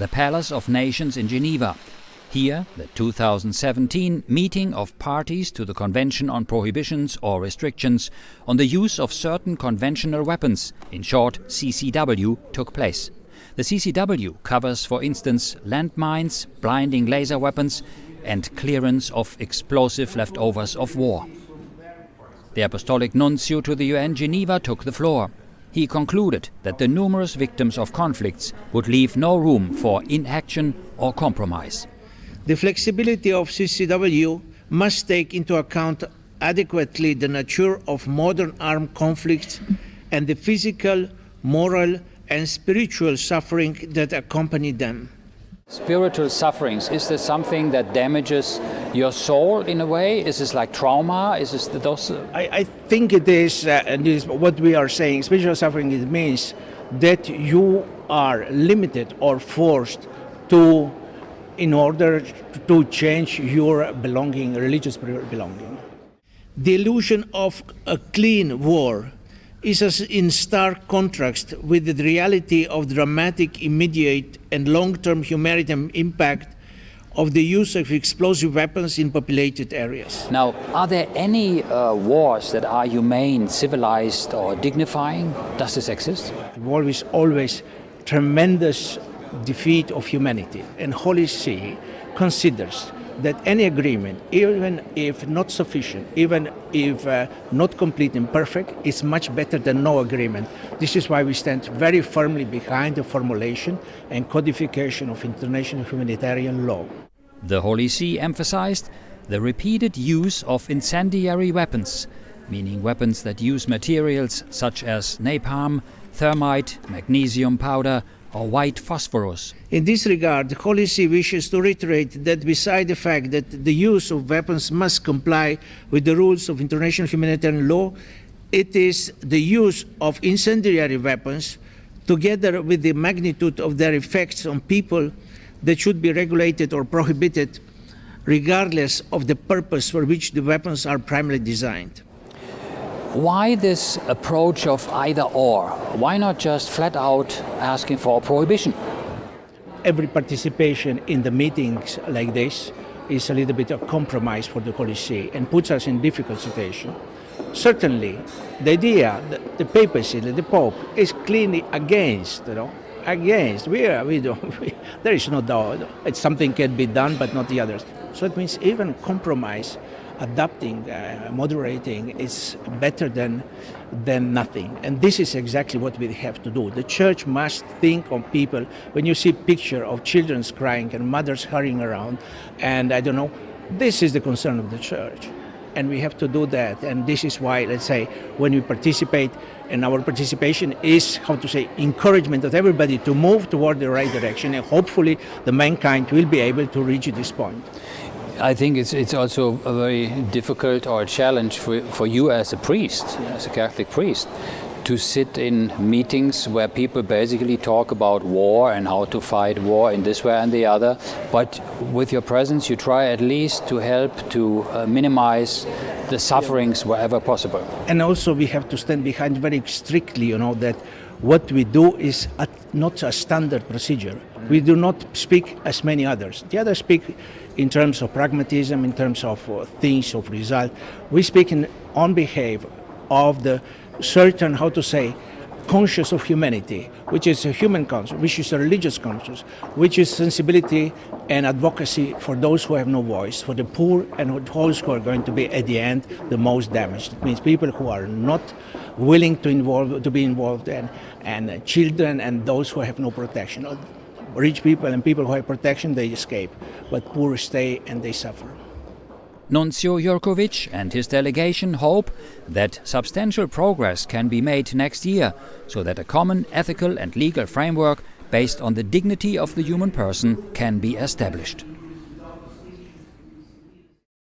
the Palace of Nations in Geneva. Here, the 2017 meeting of parties to the Convention on Prohibitions or Restrictions on the Use of Certain Conventional Weapons, in short CCW, took place. The CCW covers, for instance, landmines, blinding laser weapons and clearance of explosive leftovers of war. The Apostolic Nuncio to the UN Geneva took the floor. He concluded that the numerous victims of conflicts would leave no room for inaction or compromise. The flexibility of CCW must take into account adequately the nature of modern armed conflicts and the physical, moral and spiritual suffering that accompany them. Spiritual sufferings, is this something that damages your soul in a way? Is this like trauma? Is this those? I think it is, and this is what we are saying. Spiritual suffering, it means that you are limited or forced to, in order to change your belonging, religious belonging. The illusion of a clean war is in stark contrast with the reality of dramatic, immediate and long-term humanitarian impact of the use of explosive weapons in populated areas. Now, are there any wars that are humane, civilized or dignifying? Does this exist? War is always tremendous defeat of humanity, and Holy See considers that any agreement, even if not sufficient, even if not complete and perfect, is much better than no agreement. This is why we stand very firmly behind the formulation and codification of international humanitarian law. The Holy See emphasized the repeated use of incendiary weapons, meaning weapons that use materials such as napalm, thermite, magnesium powder, or white phosphorus. In this regard, the Holy See wishes to reiterate that beside the fact that the use of weapons must comply with the rules of international humanitarian law, it is the use of incendiary weapons, together with the magnitude of their effects on people, that should be regulated or prohibited, regardless of the purpose for which the weapons are primarily designed. Why this approach of either or? Why not just flat out asking for a prohibition? Every participation in the meetings like this is a little bit of compromise for the Holy See and puts us in difficult situation. Certainly, the idea, the papacy, the Pope is clearly against, against. There is no doubt. It's something can be done, but not the others. So it means even compromise, adapting, moderating is better than nothing. And this is exactly what we have to do. The church must think of people. When you see picture of children crying and mothers hurrying around, and this is the concern of the church. And we have to do that. And this is why, let's say, when we participate, and our participation is, encouragement of everybody to move toward the right direction. And hopefully the mankind will be able to reach this point. I think it's also a very difficult or a challenge for you as a priest, as a Catholic priest, to sit in meetings where people basically talk about war and how to fight war in this way and the other. But with your presence, you try at least to help to minimize the sufferings wherever possible. And also we have to stand behind very strictly, that what we do is not a standard procedure. We do not speak as many others. The others speak in terms of pragmatism, in terms of things, of result. We speak on behalf of the certain, conscious of humanity, which is a human conscience, which is a religious conscience, which is sensibility and advocacy for those who have no voice, for the poor and those who are going to be, at the end, the most damaged. It means people who are not willing to be involved, and children and those who have no protection. Rich people and people who have protection, they escape, but poor stay and they suffer. Nuncio Jurkovič and his delegation hope that substantial progress can be made next year, so that a common ethical and legal framework based on the dignity of the human person can be established.